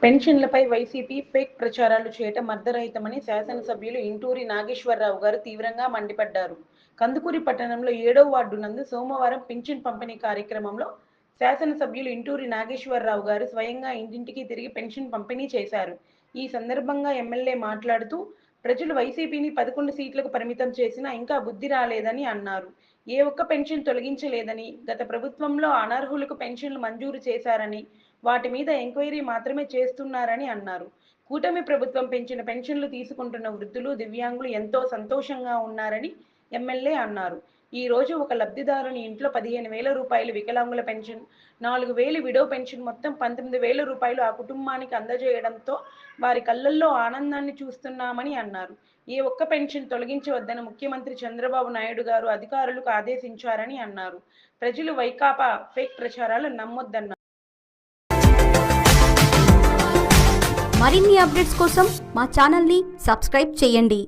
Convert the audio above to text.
పెన్షన్లపై YCP fake ప్రచారాలు చేయటం అర్ధరహితమని శాసనసభ్యులు ఇంటూరి నాగేశ్వరరావు గారు తీవ్రంగా మండిపడ్డారు. కందుకూరి పట్టణంలో 7వ వార్డు నందు సోమవారం పింఛన్ పంపిణీ కార్యక్రమంలో శాసనసభ్యులు ఇంటూరి నాగేశ్వరరావు గారు స్వయంగా ఇంటింటికి తిరిగి పెన్షన్ పంపిణీ చేశారు. ఈ సందర్భంగా ఎమ్మెల్యే మాట్లాడుతూ ప్రజలు వైసీపీని 11 సీట్లకు పరిమితం చేసినా ఇంకా బుద్ధి రాలేదని అన్నారు. ఏ ఒక్క పెన్షన్ తొలగించలేదని, గత ప్రభుత్వంలో అనర్హులకు పెన్షన్లు మంజూరు చేశారని, వాటి మీద ఎంక్వైరీ మాత్రమే చేస్తున్నారని అన్నారు. కూటమి ప్రభుత్వం పెంచిన పెన్షన్లు తీసుకుంటున్న వృద్ధులు, దివ్యాంగులు ఎంతో సంతోషంగా ఉన్నారని ఎమ్మెల్యే అన్నారు. ఈ రోజు ఒక లబ్ధిదారుని ఇంట్లో 15,000 రూపాయలు వికలాంగుల పెన్షన్, 4,000 విడో పెన్షన్ మొత్తం 19,000 రూపాయలు ఆ కుటుంబానికి అందజేయడంతో వారి కళ్ళల్లో ఆనందాన్ని చూస్తున్నామని అన్నారు. ఏ ఒక్క పెన్షన్ తొలగించవద్దని ముఖ్యమంత్రి చంద్రబాబు నాయుడు గారు అధికారులకు ఆదేశించారని అన్నారు. ప్రజలు వైకాపా ఫేక్ ప్రచారాలు నమ్మొద్దన్నారు. మరిన్ని అప్డేట్స్ కోసం మా ఛానల్ని సబ్స్క్రైబ్ చేయండి.